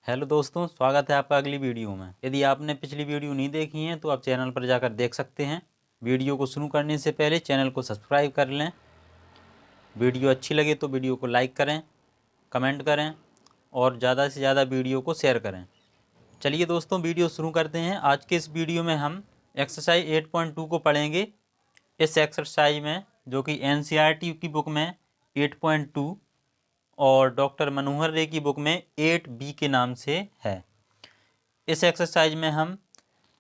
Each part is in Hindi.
हेलो दोस्तों, स्वागत है आपका अगली वीडियो में। यदि आपने पिछली वीडियो नहीं देखी है तो आप चैनल पर जाकर देख सकते हैं। वीडियो को शुरू करने से पहले चैनल को सब्सक्राइब कर लें। वीडियो अच्छी लगे तो वीडियो को लाइक करें, कमेंट करें और ज़्यादा से ज़्यादा वीडियो को शेयर करें। चलिए दोस्तों, वीडियो शुरू करते हैं। आज के इस वीडियो में हम एक्सरसाइज 8.2 को पढ़ेंगे। इस एक्सरसाइज में, जो कि NCERT की बुक में 8.2 और डॉक्टर मनोहर रे की बुक में 8B के नाम से है। इस एक्सरसाइज में हम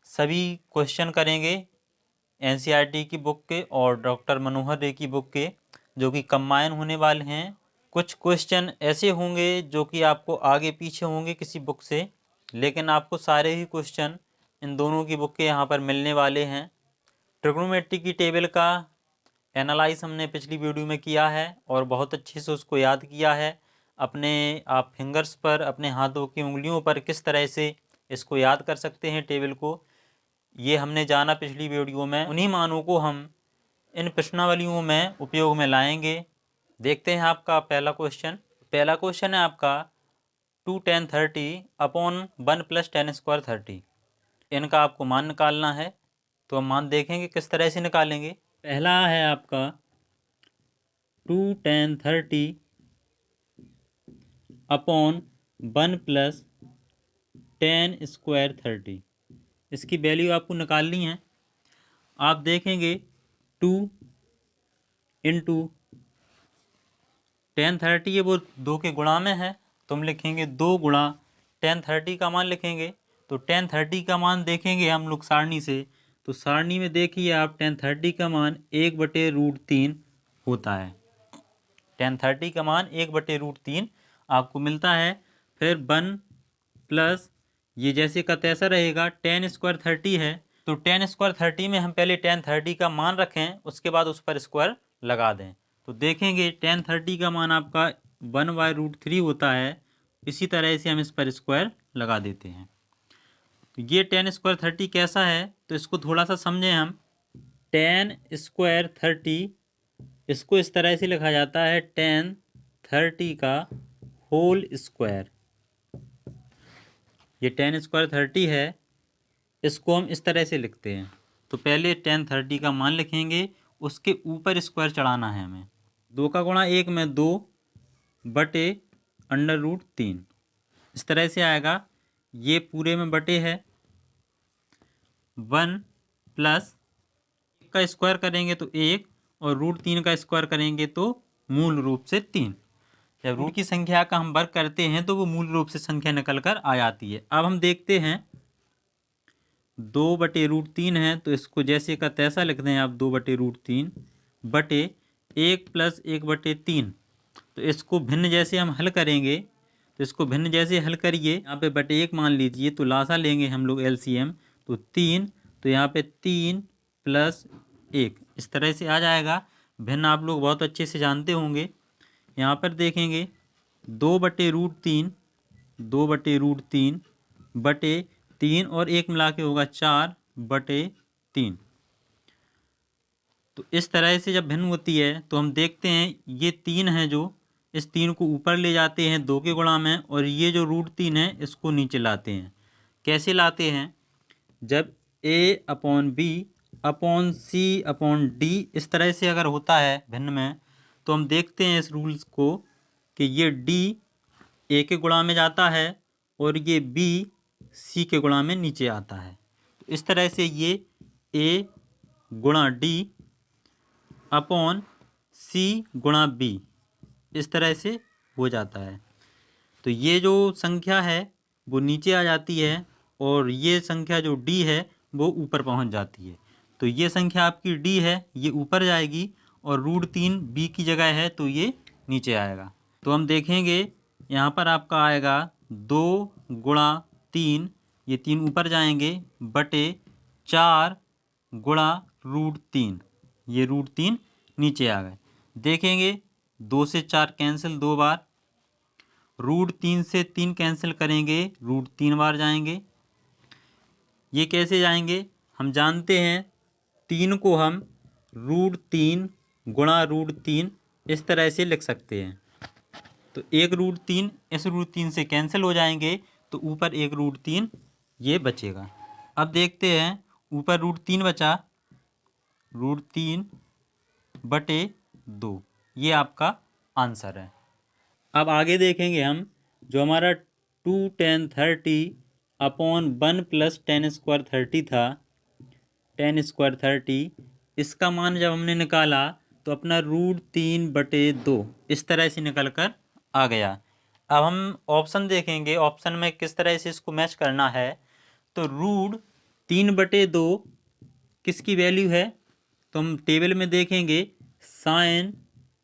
सभी क्वेश्चन करेंगे NCERT की बुक के और डॉक्टर मनोहर रे की बुक के, जो कि कंबाइन होने वाले हैं। कुछ क्वेश्चन ऐसे होंगे जो कि आपको आगे पीछे होंगे किसी बुक से, लेकिन आपको सारे ही क्वेश्चन इन दोनों की बुक के यहाँ पर मिलने वाले हैं। ट्रिग्नोमेट्री की टेबल का एनालाइज हमने पिछली वीडियो में किया है और बहुत अच्छे से उसको याद किया है। अपने आप फिंगर्स पर, अपने हाथों की उंगलियों पर किस तरह से इसको याद कर सकते हैं टेबल को, ये हमने जाना पिछली वीडियो में। उन्हीं मानों को हम इन प्रश्नावलियों में उपयोग में लाएंगे। देखते हैं आपका पहला क्वेश्चन है आपका 2 tan 30 अपॉन 1 + tan स्क्वायर 30। इनका आपको मान निकालना है, तो हम मान देखेंगे किस तरह से निकालेंगे। पहला है आपका 2 tan 30 अपॉन 1 + tan स्क्वायर 30। इसकी वैल्यू आपको निकालनी है। आप देखेंगे 2 इंटू tan 30 ये वो 2 के गुणा में है, तो हम लिखेंगे 2 गुणा tan 30 का मान लिखेंगे। तो tan 30 का मान देखेंगे हम लोग सारणी से, तो सारणी में देखिए आप tan 30 का मान 1/√3 होता है। tan 30 का मान 1/√3 आपको मिलता है। फिर 1 प्लस ये जैसे का तैसा रहेगा, tan स्क्वायर 30 है, तो tan स्क्वायर 30 में हम पहले tan 30 का मान रखें, उसके बाद उस पर स्क्वायर लगा दें। तो देखेंगे tan 30 का मान आपका 1/√3 होता है। इसी तरह से हम इस पर स्क्वायर लगा देते हैं। तो ये tan स्क्वायर 30 कैसा है, तो इसको थोड़ा सा समझें हम। tan स्क्वायर 30 इसको इस तरह से लिखा जाता है, tan 30 का होल स्क्वायर। ये tan स्क्वायर 30 है, इसको हम इस तरह से लिखते हैं। तो पहले tan 30 का मान लिखेंगे, उसके ऊपर स्क्वायर चढ़ाना है हमें। 2 का गुणा 1 में 2 बटे √3 इस तरह से आएगा। ये पूरे में बटे है 1 प्लस का स्क्वायर करेंगे तो 1 और √3 का स्क्वायर करेंगे तो मूल रूप से 3। जब रूट की संख्या का हम वर्ग करते हैं तो वो मूल रूप से संख्या निकल कर आ जाती है। अब हम देखते हैं 2/√3 है, तो इसको जैसे का तैसा लिखते हैं आप 2/√3 बटे 1 प्लस 1/3। तो इसको भिन्न जैसे हम हल करेंगे, तो इसको भिन्न जैसे हल करिए, यहाँ पे बटे 1 मान लीजिए, तो लासा लेंगे हम लोग LCM, तो 3, तो यहाँ पे 3 + 1 इस तरह से आ जाएगा। भिन्न आप लोग बहुत अच्छे से जानते होंगे। यहाँ पर देखेंगे 2/√3 बटे 3 और 1 मिला के होगा 4/3। तो इस तरह से जब भिन्न होती है तो हम देखते हैं ये 3 है, जो इस 3 को ऊपर ले जाते हैं 2 के गुणा में, और ये जो √3 है इसको नीचे लाते हैं। कैसे लाते हैं, जब A/B/C/D इस तरह से अगर होता है भिन्न में, तो हम देखते हैं इस रूल्स को कि ये D A के गुणा में जाता है और ये B C के गुणा में नीचे आता है। तो इस तरह से ये A गुणा D अपॉन C गुणा B इस तरह से हो जाता है। तो ये जो संख्या है वो नीचे आ जाती है और ये संख्या जो D है वो ऊपर पहुंच जाती है। तो ये संख्या आपकी D है, ये ऊपर जाएगी, और √3 B की जगह है तो ये नीचे आएगा। तो हम देखेंगे यहाँ पर आपका आएगा 2 गुणा 3, ये 3 ऊपर जाएंगे, बटे 4 गुणा √3, ये √3 नीचे आ गए। देखेंगे 2 से 4 कैंसिल 2 बार, √3 से 3 कैंसिल करेंगे, √3 बार जाएंगे। ये कैसे जाएंगे, हम जानते हैं 3 को हम √3 गुणा √3 इस तरह से लिख सकते हैं। तो एक √3 इस √3 से कैंसिल हो जाएंगे, तो ऊपर 1√3 ये बचेगा। अब देखते हैं, ऊपर √3 बचा, √3/2, ये आपका आंसर है। अब आगे देखेंगे हम, जो हमारा 2tan30/1 + tan² 30 था, tan² 30, इसका मान जब हमने निकाला तो अपना √3/2 इस तरह से निकल कर आ गया। अब हम ऑप्शन देखेंगे, ऑप्शन में किस तरह से इसको मैच करना है। तो √3/2 किसकी वैल्यू है, तो हम टेबल में देखेंगे sin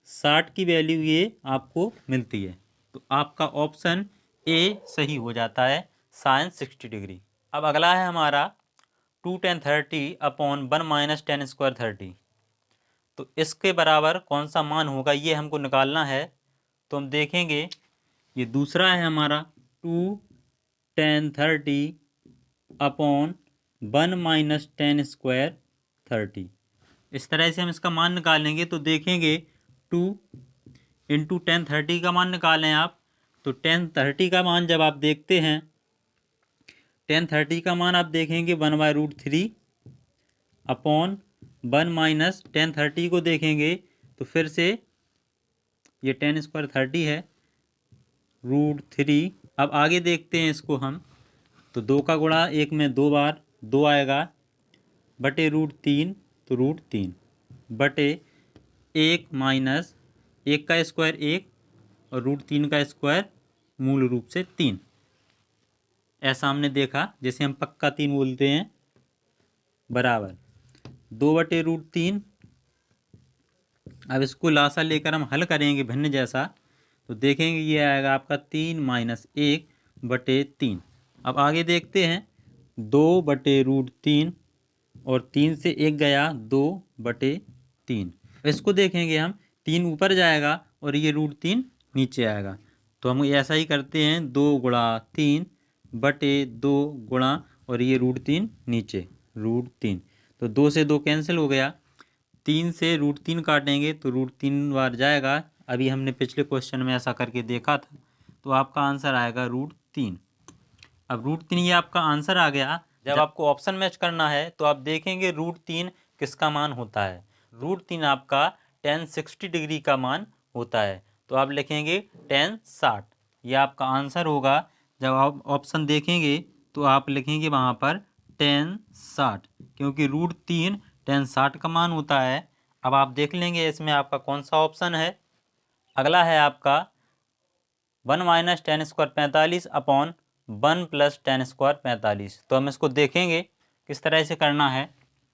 60 की वैल्यू ये आपको मिलती है। तो आपका ऑप्शन ए सही हो जाता है, sin 60 डिग्री। अब अगला है हमारा 2tan30/1 - tan² 30। तो इसके बराबर कौन सा मान होगा ये हमको निकालना है। तो हम देखेंगे, ये दूसरा है हमारा 2tan30/1 - tan² 30। इस तरह से हम इसका मान निकालेंगे। तो देखेंगे 2 × tan30 का मान निकालें आप। तो tan30 का मान जब आप देखते हैं, tan30 का मान आप देखेंगे 1/√3/1 - tan30 को देखेंगे तो फिर से ये tan² 30 है, √3। अब आगे देखते हैं इसको हम, तो 2 का गुणा 1 में 2 बार 2 आएगा, बटे √3, तो √3 बटे 1 माइनस 1 का स्क्वायर 1 और √3 का स्क्वायर मूल रूप से 3। ऐसा हमने देखा, जैसे हम पक्का 3 बोलते हैं, बराबर 2/√3। अब इसको लासा लेकर हम हल करेंगे भिन्न जैसा, तो देखेंगे ये आएगा आपका 3 माइनस 1/3। अब आगे देखते हैं, 2/√3 और 3 से 1 गया, 2/3। इसको देखेंगे हम, 3 ऊपर जाएगा और ये √3 नीचे आएगा। तो हम ऐसा ही करते हैं, 2 × 3/2 गुणा और ये √3 नीचे, √3। तो 2 से 2 कैंसिल हो गया, 3 से √3 काटेंगे तो √3 बार जाएगा। अभी हमने पिछले क्वेश्चन में ऐसा करके देखा था। तो आपका आंसर आएगा √3। अब √3 ये आपका आंसर आ गया। जब आपको ऑप्शन मैच करना है तो आप देखेंगे √3 किसका मान होता है। √3 आपका tan 60 डिग्री का मान होता है। तो आप लिखेंगे tan 60, ये आपका आंसर होगा। जब आप ऑप्शन देखेंगे तो आप लिखेंगे वहाँ पर tan 60, क्योंकि √3 tan 60 का मान होता है। अब आप देख लेंगे इसमें आपका कौन सा ऑप्शन है। अगला है आपका 1 - tan² 45/1 + tan² 45। तो हम इसको देखेंगे किस तरह से करना है।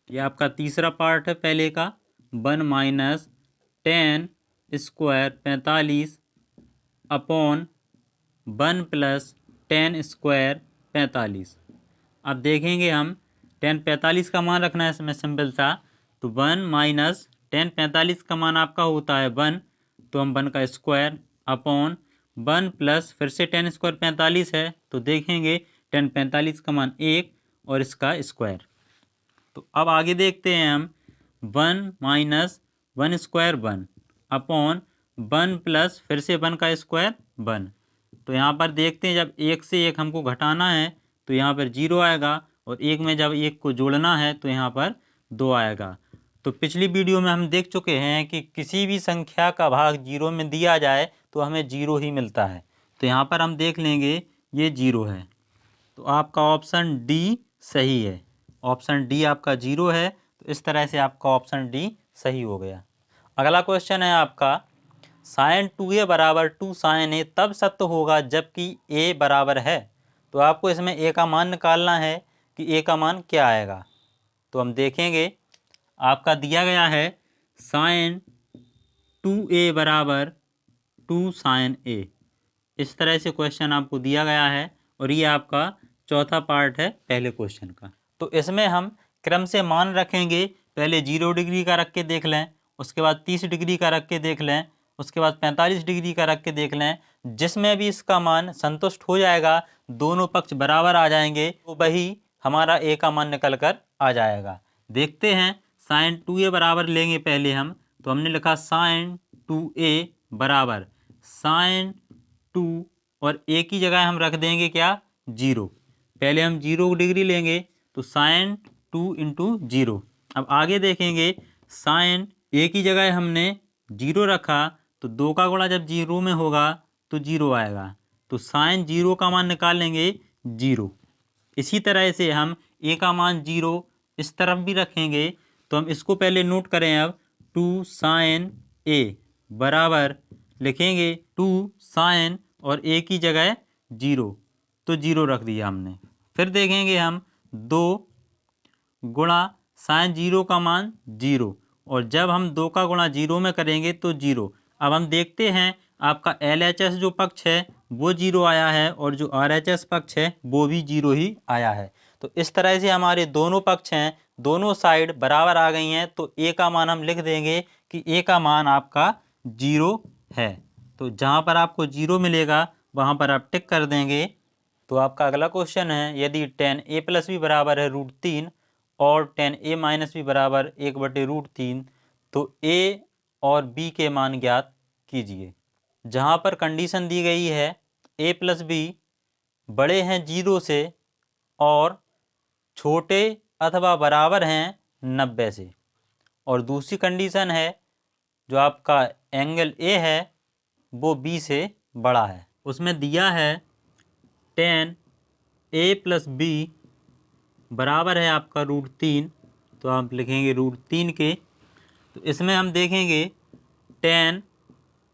ये आपका तीसरा पार्ट है पहले का, 1 - tan² 45/1 + tan² 45। अब देखेंगे हम, tan 45 का मान रखना है इसमें सिंपल सा। तो 1 - tan 45 का मान आपका होता है 1, तो हम 1 का स्क्वायर अपॉन 1 प्लस फिर से tan² 45 है, तो देखेंगे tan 45 का मान 1 और इसका स्क्वायर। तो अब आगे देखते हैं हम, 1 - 1² 1 अपॉन 1 प्लस फिर से 1 का स्क्वायर 1। तो यहाँ पर देखते हैं, जब 1 से 1 हमको घटाना है तो यहाँ पर 0 आएगा, और 1 में जब 1 को जोड़ना है तो यहाँ पर 2 आएगा। तो पिछली वीडियो में हम देख चुके हैं कि किसी भी संख्या का भाग 0 में दिया जाए तो हमें 0 ही मिलता है। तो यहाँ पर हम देख लेंगे ये 0 है, तो आपका ऑप्शन डी सही है। ऑप्शन डी आपका 0 है, तो इस तरह से आपका ऑप्शन डी सही हो गया। अगला क्वेश्चन है आपका, sin 2a = 2 sin a तब सत्य होगा जबकि a बराबर है। तो आपको इसमें a का मान निकालना है कि a का मान क्या आएगा। तो हम देखेंगे, आपका दिया गया है sin 2a = 2 sin a। इस तरह से क्वेश्चन आपको दिया गया है, और ये आपका चौथा पार्ट है पहले क्वेश्चन का। तो इसमें हम क्रम से मान रखेंगे, पहले 0 डिग्री का रख के देख लें, उसके बाद 30 डिग्री का रख के देख लें, उसके बाद 45 डिग्री का रख के देख लें। जिसमें भी इसका मान संतुष्ट हो जाएगा, दोनों पक्ष बराबर आ जाएंगे, तो वही हमारा a का मान निकल कर आ जाएगा। देखते हैं, sin 2a बराबर लेंगे पहले हम, तो हमने लिखा sin 2a बराबर sin 2 और a की जगह हम रख देंगे क्या, जीरो। पहले हम 0 डिग्री लेंगे तो साइन 2 इंटू 0। अब आगे देखेंगे साइन ए की जगह हमने 0 रखा तो 2 का गुणा जब 0 में होगा तो 0 आएगा, तो साइन 0 का मान निकालेंगे 0। इसी तरह से हम ए का मान 0 इस तरफ भी रखेंगे तो हम इसको पहले नोट करें। अब 2 साइन ए बराबर लिखेंगे 2 साइन और ए की जगह 0, तो 0 रख दिया हमने। फिर देखेंगे हम 2 गुणा साइन 0 का मान 0, और जब हम 2 का गुणा 0 में करेंगे तो 0। अब हम देखते हैं आपका LHS जो पक्ष है वो 0 आया है और जो RHS पक्ष है वो भी 0 ही आया है। तो इस तरह से हमारे दोनों पक्ष हैं, दोनों साइड बराबर आ गई हैं, तो ए का मान हम लिख देंगे कि ए का मान आपका 0 है। तो जहाँ पर आपको 0 मिलेगा वहाँ पर आप टिक कर देंगे। तो आपका अगला क्वेश्चन है, यदि tan a प्लस बी बराबर है √3 और tan a माइनस बी बराबर 1/√3 तो a और b के मान ज्ञात कीजिए। जहाँ पर कंडीशन दी गई है a प्लस बी बड़े हैं 0 से और छोटे अथवा बराबर हैं 90 से, और दूसरी कंडीशन है जो आपका एंगल a है वो b से बड़ा है। उसमें दिया है tan a प्लस बी बराबर है आपका √3, तो आप लिखेंगे √3 के। तो इसमें हम देखेंगे tan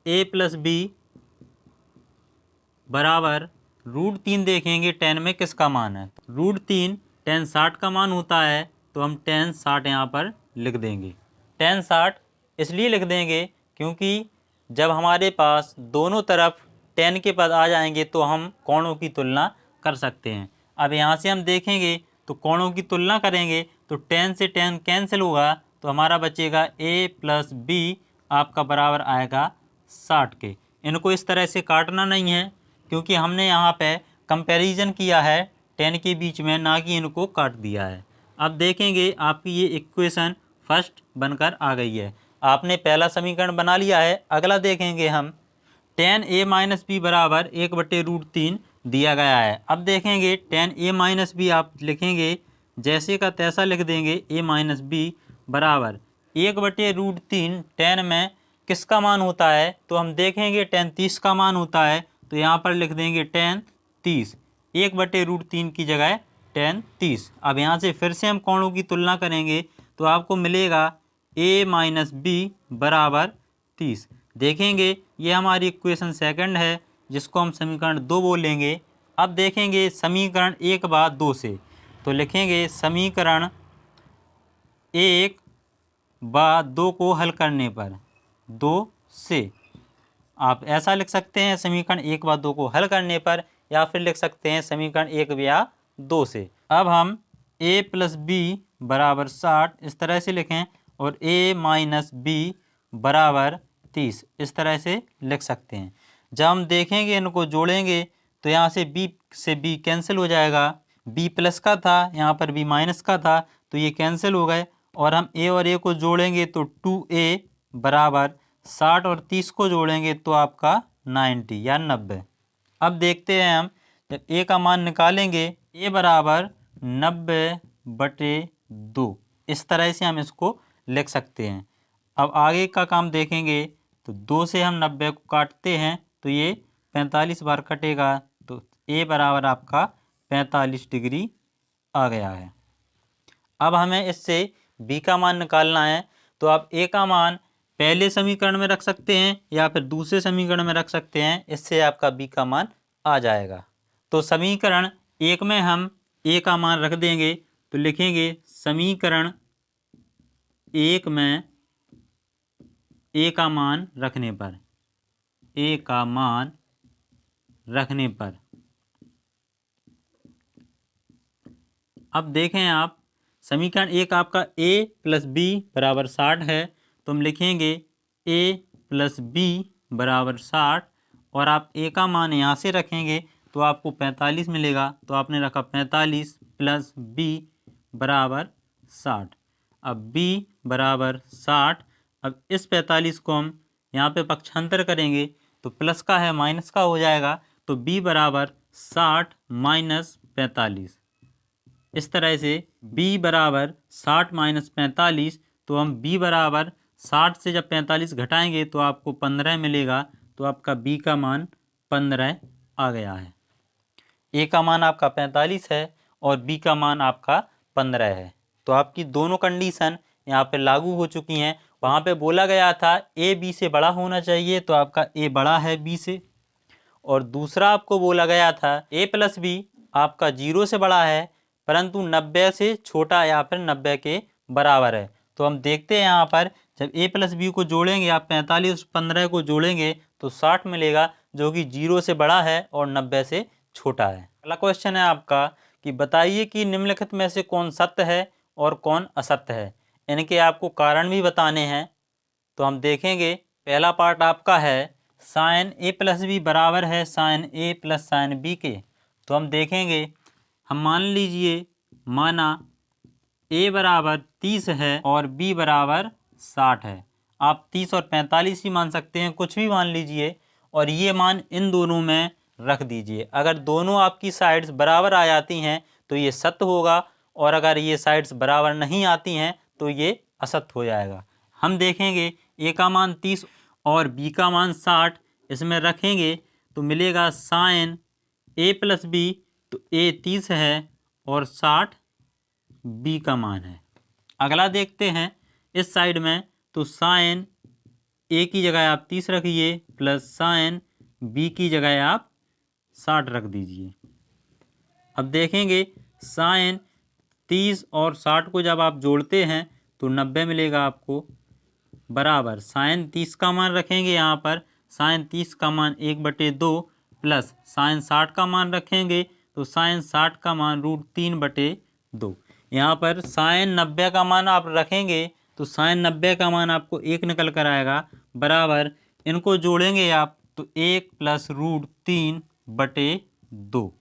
a प्लस बी बराबर √3 देखेंगे tan में किसका मान है। √3 tan 60 का मान होता है, तो हम tan 60 यहाँ पर लिख देंगे। tan 60 इसलिए लिख देंगे क्योंकि जब हमारे पास दोनों तरफ tan के पद आ जाएंगे तो हम कोणों की तुलना कर सकते हैं। अब यहाँ से हम देखेंगे तो कोणों की तुलना करेंगे तो tan से tan कैंसिल होगा, तो हमारा बचेगा a प्लस बी आपका बराबर आएगा 60 के। इनको इस तरह से काटना नहीं है क्योंकि हमने यहाँ पे कंपैरिजन किया है tan के बीच में, ना कि इनको काट दिया है। अब देखेंगे आपकी ये इक्वेशन फर्स्ट बनकर आ गई है। आपने पहला समीकरण बना लिया है। अगला देखेंगे हम tan a माइनस बी बराबर 1/√3 दिया गया है। अब देखेंगे tan a माइनस बी आप लिखेंगे जैसे का तैसा लिख देंगे a माइनस बी बराबर 1/√3 tan में किसका मान होता है, तो हम देखेंगे tan 30 का मान होता है, तो यहाँ पर लिख देंगे tan 30, 1/√3 की जगह tan 30। अब यहाँ से फिर से हम कोणों की तुलना करेंगे तो आपको मिलेगा a माइनस बी बराबर 30। देखेंगे ये हमारी इक्वेशन सेकंड है जिसको हम समीकरण 2 बोलेंगे। अब देखेंगे समीकरण 1 बाद 2 से, तो लिखेंगे समीकरण 1 बाद 2 को हल करने पर 2 से, आप ऐसा लिख सकते हैं समीकरण 1 बाद 2 को हल करने पर, या फिर लिख सकते हैं समीकरण 1 या 2 से। अब हम a प्लस बी बराबर 60 इस तरह से लिखें और a माइनस बी बराबर 30 इस तरह से लिख सकते हैं। जब हम देखेंगे इनको जोड़ेंगे तो यहाँ से b कैंसिल हो जाएगा। b प्लस का था, यहाँ पर b माइनस का था, तो ये कैंसिल हो गए, और हम a और a को जोड़ेंगे तो 2a बराबर 60 और 30 को जोड़ेंगे तो आपका 90 या 90। अब देखते हैं हम जब a का मान निकालेंगे a बराबर 90/2 इस तरह से हम इसको लिख सकते हैं। अब आगे का काम देखेंगे तो 2 से हम 90 को काटते हैं तो ये 45 बार कटेगा, तो a बराबर आपका 45 डिग्री आ गया है। अब हमें इससे b का मान निकालना है, तो आप a का मान पहले समीकरण में रख सकते हैं या फिर दूसरे समीकरण में रख सकते हैं, इससे आपका b का मान आ जाएगा। तो समीकरण 1 में हम a का मान रख देंगे, तो लिखेंगे समीकरण 1 में a का मान रखने पर, a का मान रखने पर, अब देखें आप समीकरण 1 आपका a प्लस बी बराबर 60 है, तो हम लिखेंगे a प्लस बी बराबर 60, और आप a का मान यहाँ से रखेंगे तो आपको 45 मिलेगा, तो आपने रखा 45 प्लस b बराबर 60। अब b बराबर 60, अब इस 45 को हम यहाँ पे पक्षांतर करेंगे तो प्लस का है माइनस का हो जाएगा, तो b बराबर 60 माइनस 45। इस तरह से b बराबर 60 माइनस 45, तो हम b बराबर 60 से जब 45 घटाएंगे तो आपको 15 मिलेगा। तो आपका b का मान 15 आ गया है। a का मान आपका 45 है और b का मान आपका 15 है। तो आपकी दोनों कंडीशन यहाँ पे लागू हो चुकी हैं। वहाँ पे बोला गया था a b से बड़ा होना चाहिए, तो आपका a बड़ा है b से। और दूसरा आपको बोला गया था a प्लस बी आपका 0 से बड़ा है परंतु 90 से छोटा या फिर 90 के बराबर है। तो हम देखते हैं यहाँ पर जब a प्लस बी को जोड़ेंगे, आप 45 15 को जोड़ेंगे तो 60 मिलेगा, जो कि 0 से बड़ा है और 90 से छोटा है। अगला क्वेश्चन है आपका कि बताइए कि निम्नलिखित में से कौन सत्य है और कौन असत्य है। इनके आपको कारण भी बताने हैं। तो हम देखेंगे पहला पार्ट आपका है साइन ए प्लस बी बराबर है साइन ए प्लस साइन बी के। तो हम देखेंगे, हम मान लीजिए माना ए बराबर 30 है और बी बराबर 60 है। आप 30 और 45 ही मान सकते हैं, कुछ भी मान लीजिए और ये मान इन दोनों में रख दीजिए। अगर दोनों आपकी साइड्स बराबर आ जाती हैं तो ये सत्य होगा, और अगर ये साइड्स बराबर नहीं आती हैं तो ये असत्य हो जाएगा। हम देखेंगे ए का मान 30 और बी का मान 60, इसमें रखेंगे तो मिलेगा साइन ए प्लस बी। तो ए 30 है और 60 बी का मान है। अगला देखते हैं इस साइड में, तो साइन ए की जगह आप 30 रखिए प्लस साइन बी की जगह आप 60 रख दीजिए। अब देखेंगे साइन 30 और 60 को जब आप जोड़ते हैं तो 90 मिलेगा आपको, बराबर साइन 30 का मान रखेंगे यहाँ पर, साइन 30 का मान 1/2 प्लस साइन 60 का मान रखेंगे तो साइन 60 का मान √3/2। यहाँ पर साइन 90 का मान आप रखेंगे तो साइन 90 का मान आपको 1 निकल कर आएगा, बराबर इनको जोड़ेंगे आप तो 1 प्लस √3/2।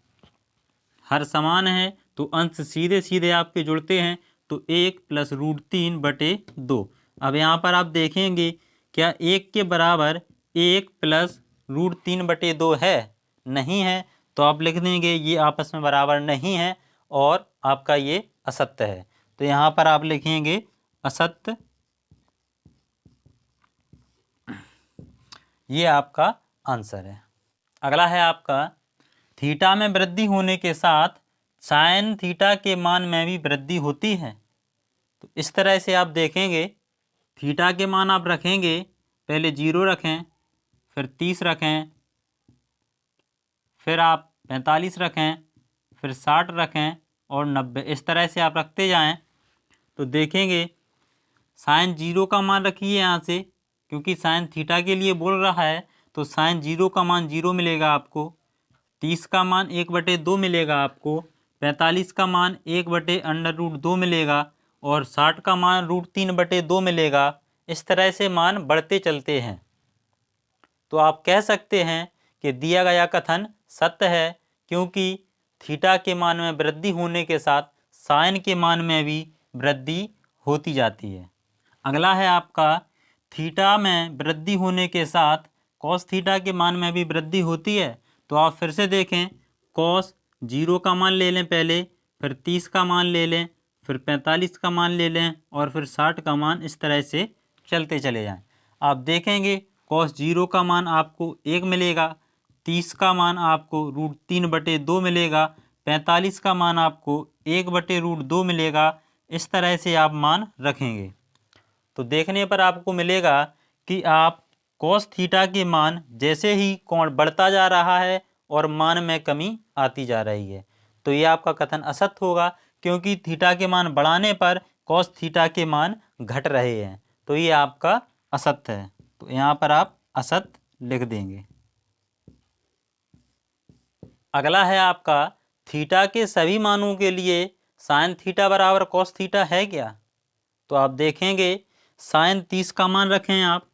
हर समान है तो अंश सीधे सीधे आपके जुड़ते हैं, तो 1 प्लस √3/2। अब यहाँ पर आप देखेंगे क्या 1 के बराबर 1 प्लस √3/2 है? नहीं है, तो आप लिख देंगे ये आपस में बराबर नहीं है और आपका ये असत्य है। तो यहाँ पर आप लिखेंगे असत्य, ये आपका आंसर है। अगला है आपका थीटा में वृद्धि होने के साथ साइन थीटा के मान में भी वृद्धि होती है। तो इस तरह से आप देखेंगे थीटा के मान आप रखेंगे, पहले 0 रखें, फिर 30 रखें, फिर आप 45 रखें, फिर 60 रखें और 90, इस तरह से आप रखते जाएं तो देखेंगे साइन 0 का मान रखिए यहाँ से, क्योंकि साइन थीटा के लिए बोल रहा है। तो साइन 0 का मान 0 मिलेगा आपको, 30 का मान 1/2 मिलेगा आपको, 45 का मान 1/√2 मिलेगा और 60 का मान √3/2 मिलेगा। इस तरह से मान बढ़ते चलते हैं। तो आप कह सकते हैं कि दिया गया कथन सत्य है, क्योंकि थीटा के मान में वृद्धि होने के साथ साइन के मान में भी वृद्धि होती जाती है। अगला है आपका थीटा में वृद्धि होने के साथ कॉस थीटा के मान में भी वृद्धि होती है। तो आप फिर से देखें, कॉस 0 का मान ले लें पहले, फिर 30 का मान ले लें, फिर 45 का मान ले लें और फिर 60 का मान, इस तरह से चलते चले जाएं। आप देखेंगे कॉस 0 का मान आपको 1 मिलेगा, 30 का मान आपको √3/2 मिलेगा, 45 का मान आपको 1/√2 मिलेगा। इस तरह से आप मान रखेंगे तो देखने पर आपको मिलेगा कि आप कॉस थीटा के मान जैसे ही कोण बढ़ता जा रहा है और मान में कमी आती जा रही है, तो ये आपका कथन असत्य होगा, क्योंकि थीटा के मान बढ़ाने पर कॉस थीटा के मान घट रहे हैं। तो ये आपका असत्य है, तो यहाँ पर आप असत्य लिख देंगे। अगला है आपका थीटा के सभी मानों के लिए साइन थीटा बराबर कॉस थीटा है क्या? तो आप देखेंगे साइन 30 का मान रखें आप,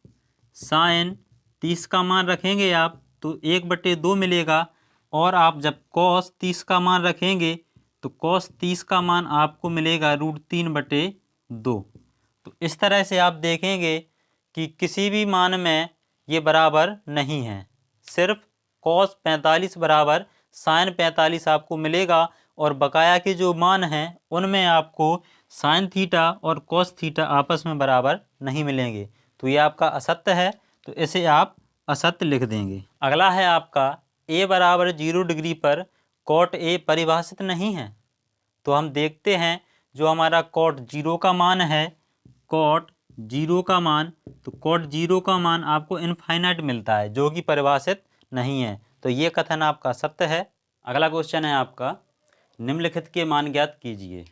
साइन 30 का मान रखेंगे आप तो 1/2 मिलेगा, और आप जब कॉस 30 का मान रखेंगे तो कॉस 30 का मान आपको मिलेगा √3/2। तो इस तरह से आप देखेंगे कि किसी भी मान में ये बराबर नहीं है, सिर्फ कॉस 45 बराबर साइन 45 आपको मिलेगा और बकाया के जो मान हैं उनमें आपको साइन थीटा और कॉस थीटा आपस में बराबर नहीं मिलेंगे, तो ये आपका असत्य है, तो इसे आप असत्य लिख देंगे। अगला है आपका a बराबर 0 डिग्री पर कॉट a परिभाषित नहीं है। तो हम देखते हैं जो हमारा कॉट 0 का मान है, कॉट 0 का मान, तो कॉट 0 का मान आपको इनफाइनाइट मिलता है जो कि परिभाषित नहीं है, तो ये कथन आपका सत्य है। अगला क्वेश्चन है आपका निम्नलिखित के मान ज्ञात कीजिए।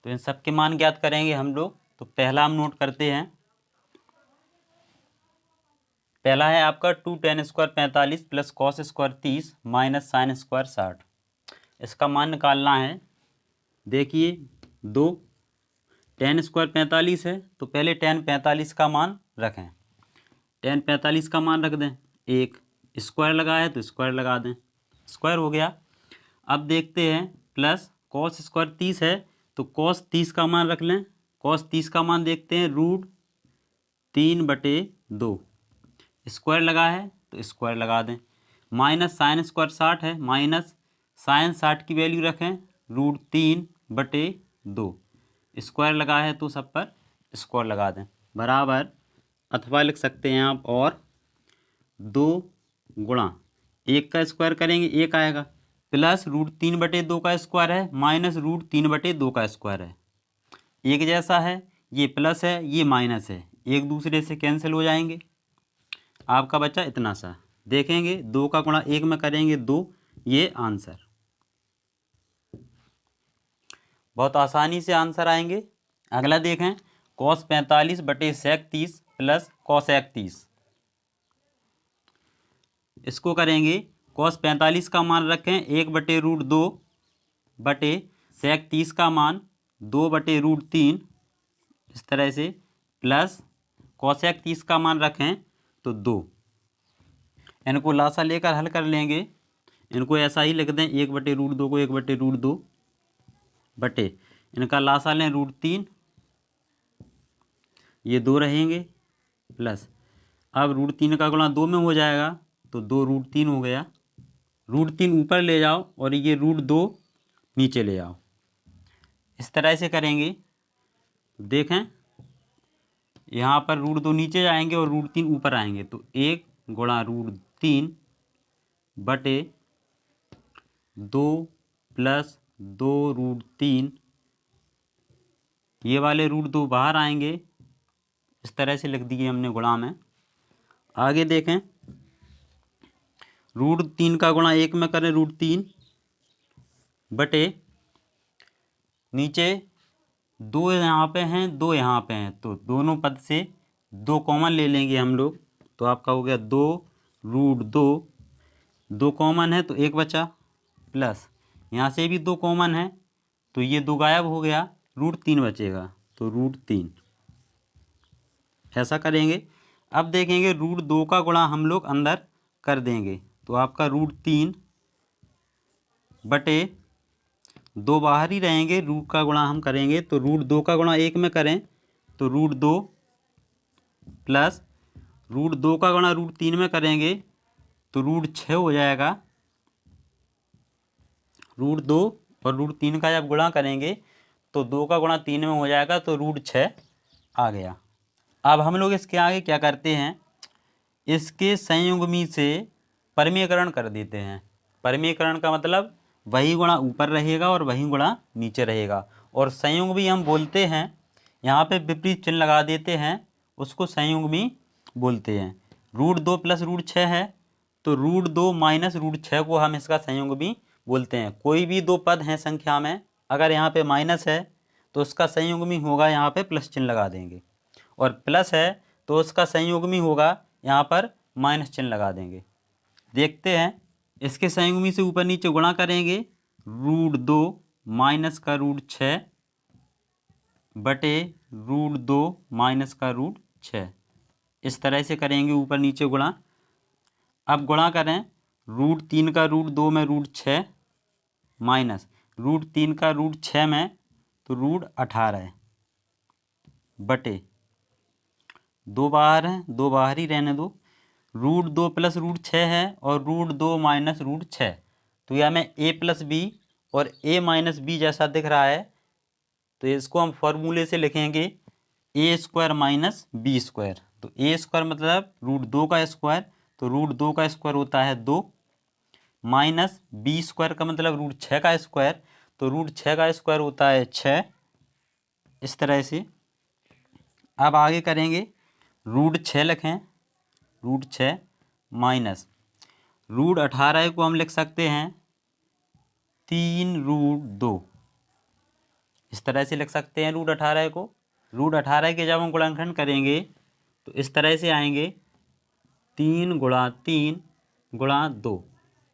तो इन सब के मान ज्ञात करेंगे हम लोग। तो पहला हम नोट करते हैं, पहला है आपका 2 tan square 45 plus cos square 30 minus sine square 60। इसका मान निकालना है। देखिए 2 tan स्क्वायर 45 है, तो पहले tan 45 का मान रखें, tan 45 का मान रख दें, एक स्क्वायर लगा है तो स्क्वायर लगा दें, स्क्वायर हो गया। अब देखते हैं प्लस कॉस स्क्वायर 30 है, तो कॉस 30 का मान रख लें, कॉस 30 का मान देखते हैं √3/2, स्क्वायर लगा है तो स्क्वायर लगा दें, माइनस साइन स्क्वायर 60 है, माइनस साइन 60 की वैल्यू रखें √3/2, स्क्वायर लगा है तो सब पर स्क्वायर लगा दें, बराबर, अथवा लिख सकते हैं आप, और 2 गुणा 1 का स्क्वायर करेंगे 1 आएगा, प्लस √3/2 का स्क्वायर है माइनस √3/2 का स्क्वायर है, एक जैसा है, ये प्लस है ये माइनस है, एक दूसरे से कैंसिल हो जाएंगे, आपका बच्चा इतना सा। देखेंगे 2 का गुणा 1 में करेंगे 2, ये आंसर, बहुत आसानी से आंसर आएंगे। अगला देखें cos 45/sec30 प्लस cos 31, इसको करेंगे cos 45 का मान रखें 1/√2 बटे sec30 का मान 2/√3, इस तरह से, प्लस cosec 30 का मान रखें तो 2, इनको लासा लेकर हल कर लेंगे, इनको ऐसा ही लिख दें 1/√2 को 1/√2 बटे, इनका लासा लें √3, ये 2 रहेंगे, प्लस अब √3 का गुणा 2 में हो जाएगा तो 2√3 हो गया, √3 ऊपर ले जाओ और ये √2 नीचे ले आओ, इस तरह से करेंगे। देखें यहाँ पर √2 नीचे जाएंगे और √3 ऊपर आएंगे, तो 1 गुणा √3 बटे 2 प्लस 2√3, ये वाले √2 बाहर आएंगे, इस तरह से लिख दिए हमने गुणा में। आगे देखें √3 का गुणा 1 में करें √3 बटे, नीचे 2 यहाँ पे हैं 2 यहाँ पे हैं, तो दोनों पद से 2 कॉमन ले लेंगे हम लोग, तो आपका हो गया 2√2, 2 कॉमन है तो 1 बचा, प्लस यहाँ से भी 2 कॉमन है तो ये 2 गायब हो गया, √3 बचेगा, तो √3, ऐसा करेंगे। अब देखेंगे √2 का गुणा हम लोग अंदर कर देंगे, तो आपका √3 बटे 2 बाहर ही रहेंगे, रूट का गुणा हम करेंगे तो √2 का गुणा 1 में करें तो √2, प्लस √2 का गुणा √3 में करेंगे तो √6 हो जाएगा, √2 और √3 का जब गुणा करेंगे तो 2 का गुणा 3 में हो जाएगा, तो √6 आ गया। अब हम लोग इसके आगे क्या करते हैं, इसके संयुग्मी से परमीकरण कर देते हैं। परमीकरण का मतलब वही गुणा ऊपर रहेगा और वही गुणा नीचे रहेगा, और संयुग्मी हम बोलते हैं, यहाँ पे विपरीत चिन्ह लगा देते हैं, उसको संयुग्मी बोलते हैं। √2 प्लस √6 है तो √2 माइनस √6 को हम इसका संयुग्मी बोलते हैं। कोई भी दो पद हैं संख्या में, अगर यहाँ पे माइनस है तो उसका संयुग्मी होगा, यहाँ पे प्लस चिन्ह लगा देंगे, और प्लस है तो उसका संयुग्मी होगा, यहाँ पर माइनस चिन्ह लगा देंगे। देखते हैं, इसके संयुग्मी से ऊपर नीचे गुणा करेंगे, √2 माइनस का √6 बटे √2 माइनस का √6, इस तरह से करेंगे ऊपर नीचे गुणा। अब गुणा करें √3 का √2 में √6 माइनस √3 का √6 में तो √18 बटे 2 बाहर हैं, 2 बाहर ही रहने दो, रूट 2 प्लस रूट 6 है और रूट 2 माइनस रूट 6। तो यह हमें ए प्लस बी और ए माइनस बी जैसा दिख रहा है, तो इसको हम फॉर्मूले से लिखेंगे ए स्क्वायर माइनस बी स्क्वायर। तो ए स्क्वायर मतलब रूट 2 का स्क्वायर, तो रूट 2 का स्क्वायर होता है 2, माइनस बी स्क्वायर का मतलब रूट 6 का स्क्वायर, तो रूट 6 का स्क्वायर होता है 6। इस तरह से अब आगे करेंगे, रूट 6 लिखें, रूट 6 माइनस रूट 18 को हम लिख सकते हैं 3√2। इस तरह से लिख सकते हैं रूट 18 को। रूट 18 के जब हम गुणनखंड करेंगे तो इस तरह से आएंगे 3 गुणा 3 गुणा 2,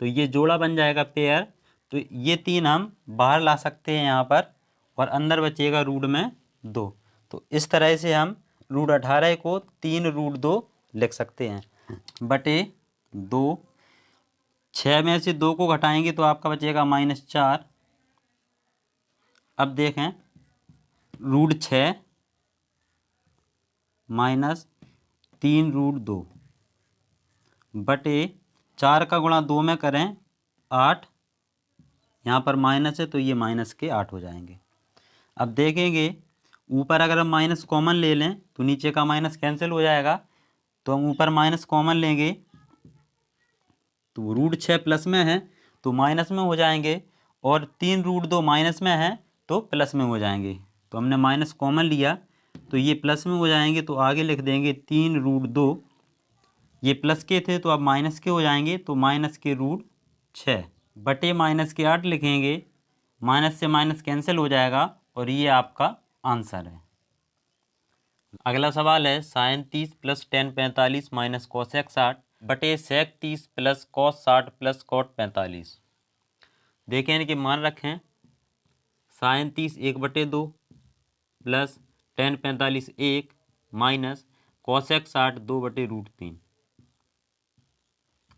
तो ये जोड़ा बन जाएगा पेयर। तो ये 3 हम बाहर ला सकते हैं यहाँ पर, और अंदर बचेगा रूट 2। तो इस तरह से हम रूट 18 को 3√2 लिख सकते हैं बटे 2। 6 में से 2 को घटाएंगे तो आपका बचेगा -4। अब देखें, रूट 6 माइनस 3√2 बटे 4 का गुणा 2 में करें 8, यहाँ पर माइनस है तो ये -8 हो जाएंगे। अब देखेंगे ऊपर अगर हम माइनस कॉमन ले लें तो नीचे का माइनस कैंसिल हो जाएगा, तो हम ऊपर माइनस कॉमन लेंगे तो रूट 6 प्लस में है तो माइनस में हो जाएंगे, और 3√2 माइनस में है तो प्लस में हो जाएंगे। तो हमने माइनस कॉमन लिया तो ये प्लस में हो जाएंगे, तो आगे लिख देंगे 3√2। ये प्लस के थे तो अब माइनस के हो जाएंगे, तो माइनस के रूट 6 बटे -8 लिखेंगे, माइनस से माइनस कैंसिल हो जाएगा और ये आपका आंसर है। अगला सवाल है sine 30 plus tan 45 minus cosec 60 बटे sec 30 plus cos 60 plus cot 45। देखें इनके मान रखें, sine 30 1/2 plus tan 45 1 minus cosec 60 2/√3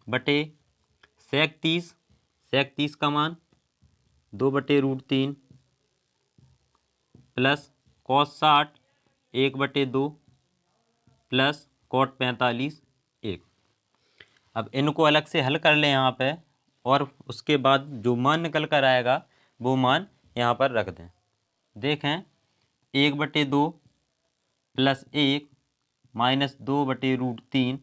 बटे सेक 30 का मान 2/√3 प्लस कॉस 60 1/2 प्लस कॉट 45 1। अब इनको अलग से हल कर लें यहाँ पे, और उसके बाद जो मान निकल कर आएगा वो मान यहाँ पर रख दें। देखें 1/2 प्लस 1 माइनस 2/√3,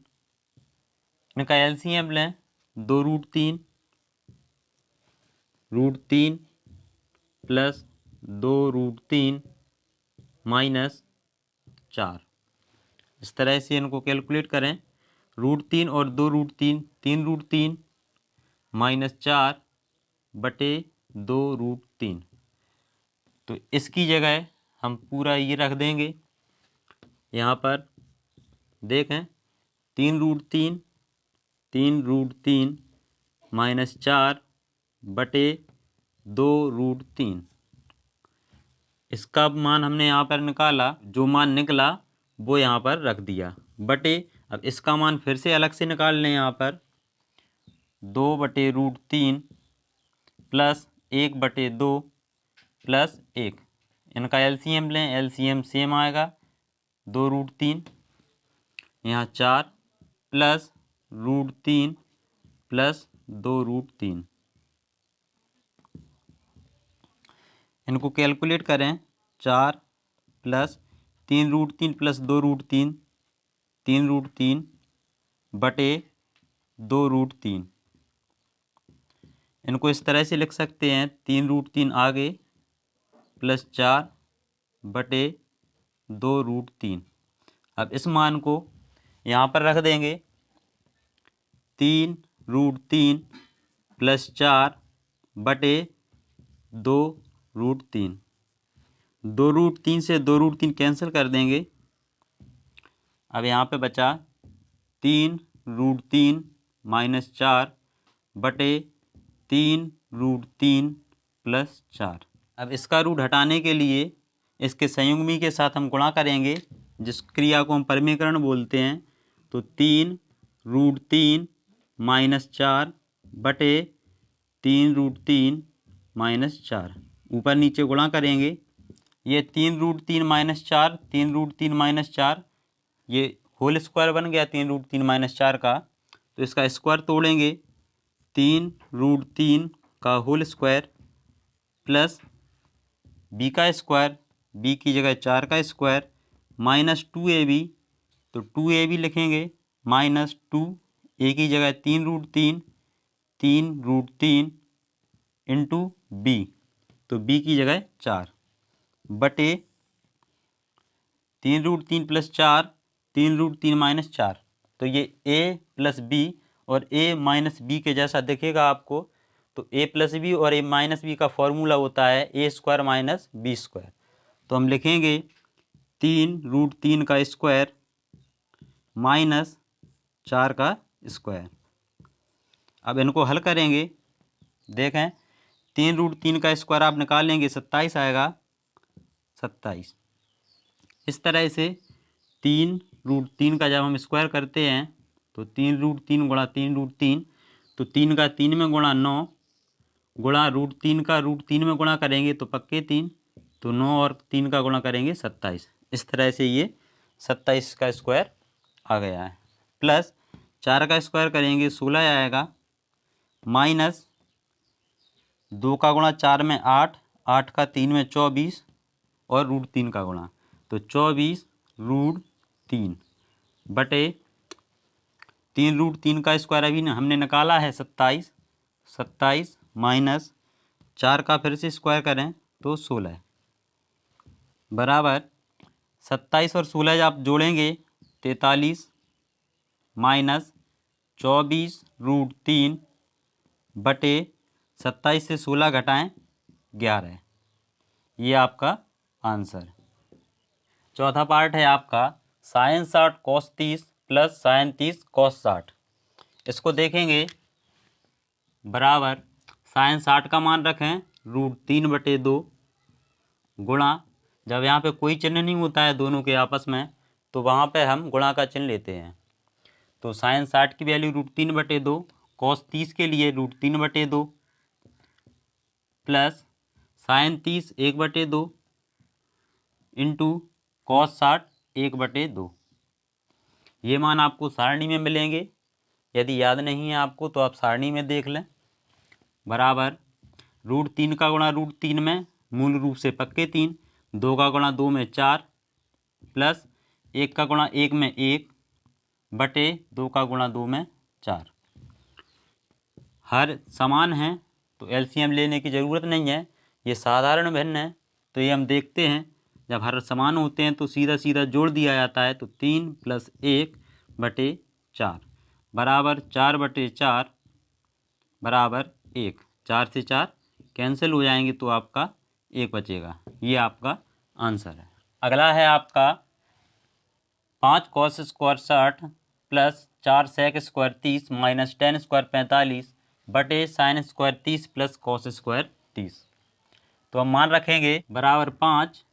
इनका एलसीएम लें 2√3 √3 प्लस 2√3 माइनस 4। इस तरह से इनको कैलकुलेट करें, √3 और 2√3 3√3 माइनस 4 बटे 2√3। तो इसकी जगह हम पूरा ये रख देंगे यहाँ पर। देखें 3√3 माइनस 4 बटे 2√3, इसका मान हमने यहाँ पर निकाला, जो मान निकला वो यहाँ पर रख दिया बटे। अब इसका मान फिर से अलग से निकाल लें, यहाँ पर 2/√3 प्लस 1/2 प्लस 1, इनका एलसीएम लें, एलसीएम सेम आएगा 2√3, यहाँ 4 प्लस √3 प्लस 2√3। इनको कैलकुलेट करें, 4 प्लस 3√3 प्लस 2√3 3√3 बटे 2√3। इनको इस तरह से लिख सकते हैं, 3√3 आगे प्लस 4 बटे 2√3। अब इस मान को यहाँ पर रख देंगे, 3√3 प्लस 4 बटे 2√3। 2√3 से 2√3 कैंसिल कर देंगे। अब यहाँ पे बचा 3√3 माइनस 4 बटे 3√3 प्लस 4। अब इसका रूट हटाने के लिए इसके संयुग्मी के साथ हम गुणा करेंगे, जिस क्रिया को हम परमीकरण बोलते हैं। तो 3√3 माइनस 4 बटे 3√3 माइनस 4, ऊपर नीचे गुणा करेंगे। ये 3√3 माइनस 4 3√3 माइनस 4 ये होल स्क्वायर बन गया 3√3 माइनस 4 का, तो इसका स्क्वायर तोड़ेंगे 3√3 का होल स्क्वायर प्लस बी का स्क्वायर, बी की जगह 4 का स्क्वायर माइनस 2ab, तो 2ab लिखेंगे माइनस 2, ए की जगह 3√3 इंटू बी, तो बी की जगह 4 बटे 3√3 प्लस 4, 3√3 माइनस 4, तो ये a प्लस बी और a माइनस बी के जैसा दिखेगा आपको। तो a प्लस बी और a माइनस बी का फॉर्मूला होता है a square minus B square. तो हम लिखेंगे 3√3 का स्क्वायर माइनस 4 का स्क्वायर। अब इनको हल करेंगे, देखें 3√3 का स्क्वायर आप निकाल लेंगे 27 आएगा, 27। इस तरह से 3√3 का जब हम स्क्वायर करते हैं तो 3√3 गुणा 3√3, तो 3 का 3 में गुणा 9 गुणा √3 का √3 में गुणा करेंगे तो पक्के 3, तो 9 और 3 का गुणा करेंगे 27। इस तरह से ये 27 का स्क्वायर आ गया है। प्लस 4 का स्क्वायर करेंगे 16 आएगा, माइनस 2 का गुणा 4 में 8, 8 का 3 में 24 और √3 का गुणा, तो 24√3 बटे 3√3 का स्क्वायर अभी हमने निकाला है 27, 27 माइनस 4 का फिर से स्क्वायर करें तो 16 बराबर 27 और 16 जब आप जोड़ेंगे 43 माइनस 24√3 बटे 27 से 16 घटाएं 11, ये आपका आंसर। चौथा पार्ट है आपका sine 60 cos 30 plus sine 30 cos 60। इसको देखेंगे बराबर साइन 60 का मान रखें √3/2 गुणा, जब यहाँ पे कोई चिन्ह नहीं होता है दोनों के आपस में तो वहाँ पे हम गुणा का चिन्ह लेते हैं। तो साइन 60 की वैल्यू √3/2, cos 30 के लिए √3/2 प्लस साइन 30 1/2 इंटू cos 60 1/2। ये मान आपको सारणी में मिलेंगे, यदि याद नहीं है आपको तो आप सारणी में देख लें। बराबर √3 का गुणा √3 में मूल रूप से पक्के 3, 2 का गुणा 2 में 4 प्लस 1 का गुणा 1 में 1 बटे 2 का गुणा 2 में 4। हर समान है तो एलसीएम लेने की ज़रूरत नहीं है, ये साधारण भिन्न है। तो ये हम देखते हैं, जब हर समान होते हैं तो सीधा सीधा जोड़ दिया जाता है। तो 3 + 1/4 बराबर 4/4 बराबर 1, 4 से 4 कैंसिल हो जाएंगे तो आपका 1 बचेगा। ये आपका आंसर है। अगला है आपका 5 cos square 60 plus 4 sec square 30 minus 10 square 45 बटे sine square 30 plus cos square 30। तो हम मान रखेंगे बराबर 5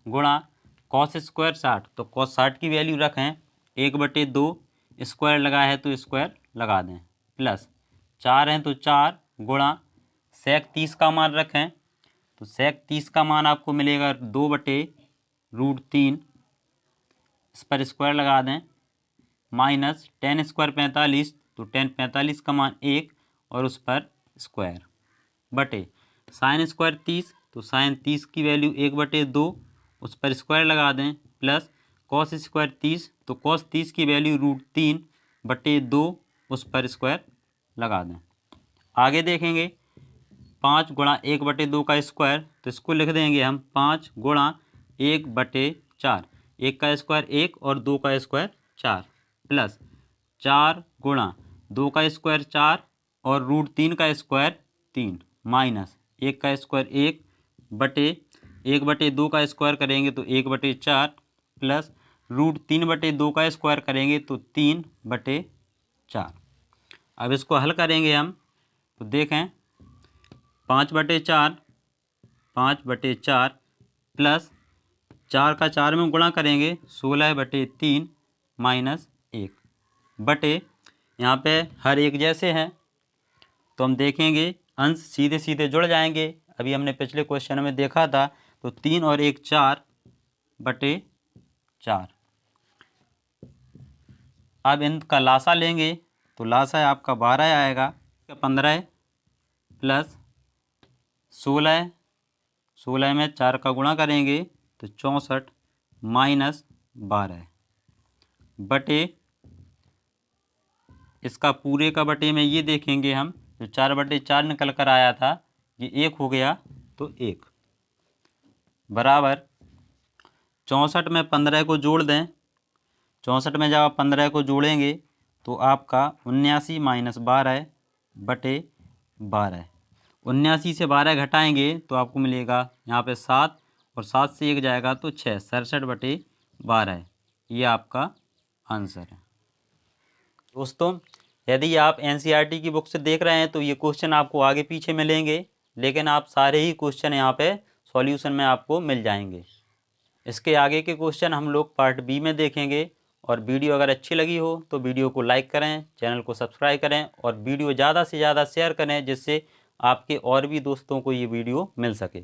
गुणा कॉस स्क्वायर 60, तो कॉस 60 की वैल्यू रखें 1/2, स्क्वायर लगा है तो स्क्वायर लगा दें, प्लस 4 हैं तो 4 गुणा सेक 30 का मान रखें, तो सेक 30 का मान आपको मिलेगा 2/√3, इस पर स्क्वायर लगा दें, माइनस 10 स्क्वायर 45, तो 10 45 का मान 1 और उस पर स्क्वायर बटे साइन स्क्वायर 30, तो साइन 30 की वैल्यू 1/2, उस पर स्क्वायर लगा दें, प्लस कॉस स्क्वायर 30, तो कॉस 30 की वैल्यू √3/2, उस पर स्क्वायर लगा दें। आगे देखेंगे 5 गुणा 1/2 का स्क्वायर, तो इसको लिख देंगे हम 5 गुणा 1/4, 1 का स्क्वायर 1 और 2 का स्क्वायर 4, प्लस 4 गुणा 2 का स्क्वायर 4 और √3 का स्क्वायर 3, माइनस 1 का स्क्वायर 1 बटे 1/2 का स्क्वायर करेंगे तो 1/4, प्लस √3/2 का स्क्वायर करेंगे तो 3/4। अब इसको हल करेंगे हम, तो देखें 5/4 प्लस 4 का 4 में गुणा करेंगे 16/3 माइनस 1 बटे, यहाँ पे हर एक जैसे हैं तो हम देखेंगे अंश सीधे सीधे जुड़ जाएंगे। अभी हमने पिछले क्वेश्चन में देखा था, तो 3 और 1 4/4 अब इनका लासा लेंगे तो लासा आपका 12 आएगा, 15 प्लस 16, 16 में 4 का गुणा करेंगे तो 64 माइनस 12 बटे इसका पूरे का बटे में ये देखेंगे हम, जो 4/4 निकल कर आया था ये 1 हो गया, तो 1 बराबर 64 में 15 को जोड़ दें। 64 में जब आप 15 को जोड़ेंगे तो आपका 79 माइनस 12 बटे 12, 79 से 12 घटाएंगे तो आपको मिलेगा यहाँ पे 7 और 7 से 1 जाएगा तो 6, 67 बटे 12, ये आपका आंसर है। दोस्तों यदि आप एनसीईआरटी की बुक से देख रहे हैं तो ये क्वेश्चन आपको आगे पीछे मिलेंगे, लेकिन आप सारे ही क्वेश्चन यहाँ पे सॉल्यूशन में आपको मिल जाएंगे। इसके आगे के क्वेश्चन हम लोग पार्ट बी में देखेंगे। और वीडियो अगर अच्छी लगी हो तो वीडियो को लाइक करें, चैनल को सब्सक्राइब करें और वीडियो ज़्यादा से ज़्यादा शेयर करें, जिससे आपके और भी दोस्तों को ये वीडियो मिल सके।